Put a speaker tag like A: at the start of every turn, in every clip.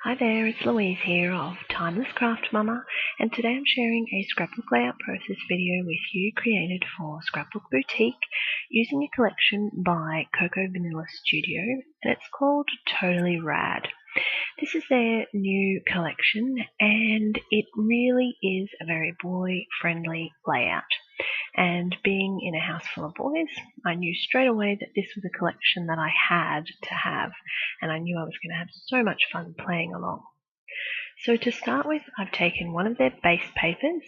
A: Hi there, it's Louise here of Timeless Craft Mama, and today I'm sharing a scrapbook layout process video with you created for Scrapbook Boutique using a collection by Coco Vanilla Studio, and it's called Totally Rad. This is their new collection, and it really is a very boy-friendly layout. And being in a house full of boys, I knew straight away that this was a collection that I had to have, and I knew I was going to have so much fun playing along. So to start with, I've taken one of their base papers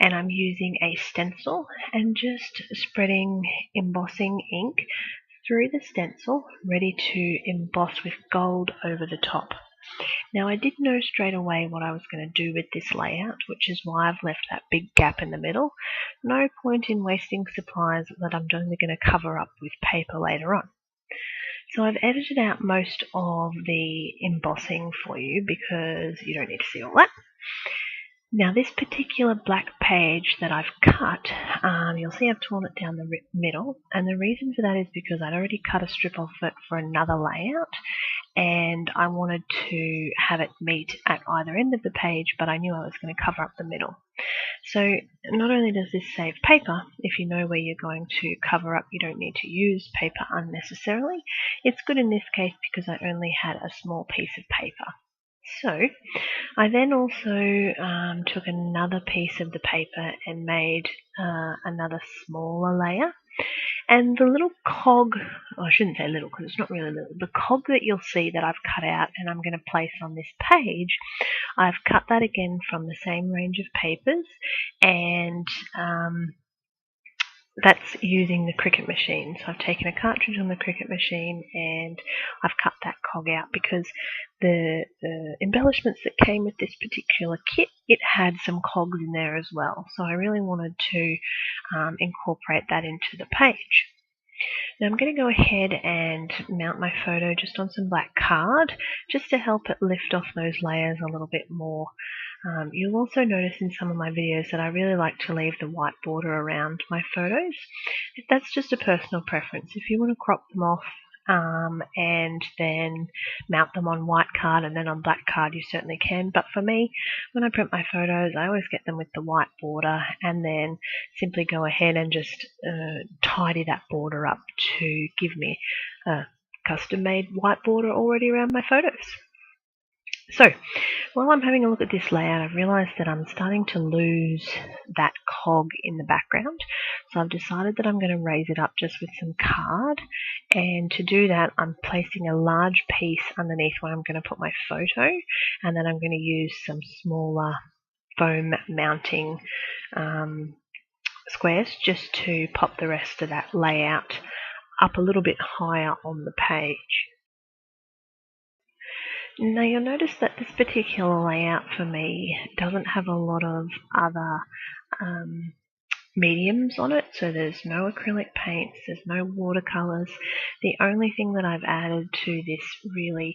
A: and I'm using a stencil and just spreading embossing ink through the stencil, ready to emboss with gold over the top. Now, I did know straight away what I was going to do with this layout, which is why I've left that big gap in the middle. No point in wasting supplies that I'm only going to cover up with paper later on. So I've edited out most of the embossing for you because you don't need to see all that. Now, this particular black page that I've cut, you'll see I've torn it down the middle, and the reason for that is because I'd already cut a strip off it for another layout, and I wanted to have it meet at either end of the page, but I knew I was going to cover up the middle. So not only does this save paper, if you know where you're going to cover up, you don't need to use paper unnecessarily. It's good in this case because I only had a small piece of paper. So I then also took another piece of the paper and made another smaller layer. And the little cog, I shouldn't say little because it's not really little, the cog that you'll see that I've cut out and I'm going to place on this page, I've cut that again from the same range of papers, and that's using the Cricut machine. So I've taken a cartridge on the Cricut machine and I've cut that cog out because the embellishments that came with this particular kit, it had some cogs in there as well. So I really wanted to incorporate that into the page. Now I'm going to go ahead and mount my photo just on some black card, just to help it lift off those layers a little bit more. You'll also notice in some of my videos that I really like to leave the white border around my photos. That's just a personal preference. If you want to crop them off and then mount them on white card and then on black card, you certainly can. But for me, when I print my photos, I always get them with the white border and then simply go ahead and just tidy that border up to give me a custom-made white border already around my photos. So, while I'm having a look at this layout, I've realised that I'm starting to lose that cog in the background. So I've decided that I'm going to raise it up just with some card. And to do that, I'm placing a large piece underneath where I'm going to put my photo. And then I'm going to use some smaller foam mounting squares just to pop the rest of that layout up a little bit higher on the page. Now you'll notice that this particular layout for me doesn't have a lot of other mediums on it, so there's no acrylic paints, there's no watercolours. The only thing that I've added to this really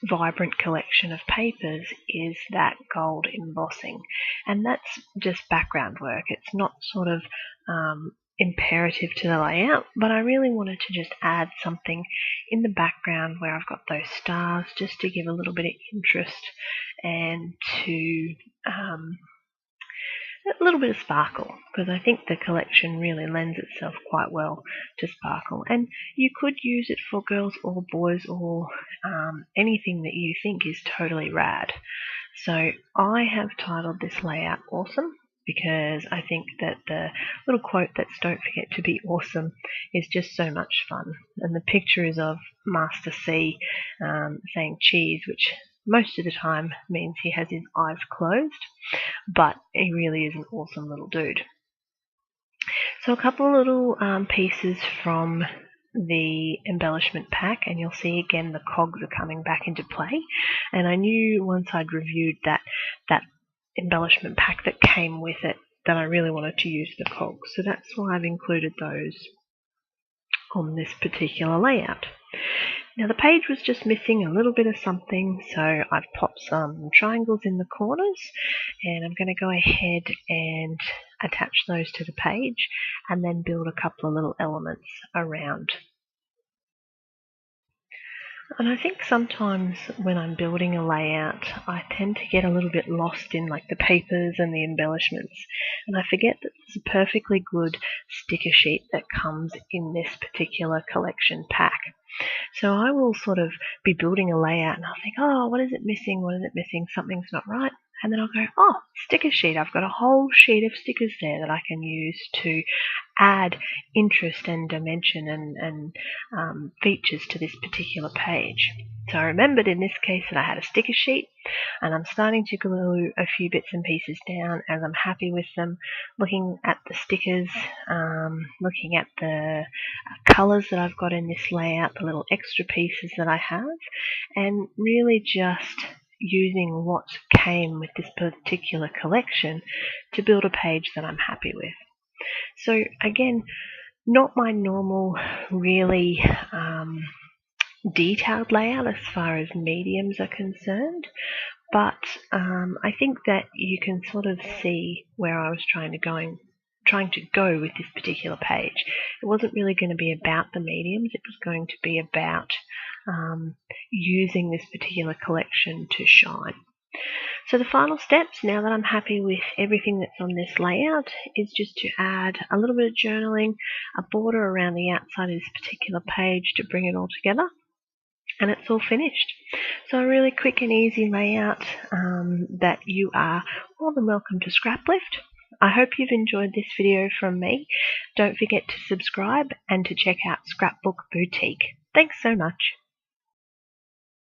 A: vibrant collection of papers is that gold embossing, and that's just background work. It's not sort of imperative to the layout, but I really wanted to just add something in the background where I've got those stars just to give a little bit of interest and to a little bit of sparkle, because I think the collection really lends itself quite well to sparkle. And you could use it for girls or boys or anything that you think is totally rad. So I have titled this layout Awesome, because I think that the little quote that's "Don't forget to be awesome" is just so much fun. And the picture is of Master C saying cheese, which most of the time means he has his eyes closed, but he really is an awesome little dude. So a couple of little pieces from the embellishment pack, and you'll see again the cogs are coming back into play. And I knew once I'd reviewed that embellishment pack that came with it that I really wanted to use the cogs, so that's why I've included those on this particular layout. Now the page was just missing a little bit of something, so I've popped some triangles in the corners, and I'm going to go ahead and attach those to the page and then build a couple of little elements around. And I think sometimes when I'm building a layout, I tend to get a little bit lost in like the papers and the embellishments. And I forget that there's a perfectly good sticker sheet that comes in this particular collection pack. So I will sort of be building a layout and I'll think, oh, what is it missing? What is it missing? Something's not right. And then I'll go, oh, sticker sheet. I've got a whole sheet of stickers there that I can use to add interest and dimension and features to this particular page. So I remembered in this case that I had a sticker sheet, and I'm starting to glue a few bits and pieces down as I'm happy with them, looking at the stickers, looking at the colours that I've got in this layout, the little extra pieces that I have, and really just using what came with this particular collection to build a page that I'm happy with. So again, not my normal really detailed layout as far as mediums are concerned, but I think that you can sort of see where I was trying to go with this particular page. It wasn't really going to be about the mediums, it was going to be about using this particular collection to shine. So the final steps, now that I'm happy with everything that's on this layout, is just to add a little bit of journaling, a border around the outside of this particular page to bring it all together, and it's all finished. So a really quick and easy layout that you are more than welcome to Scraplift. I hope you've enjoyed this video from me. Don't forget to subscribe and to check out Scrapbook Boutique. Thanks so much.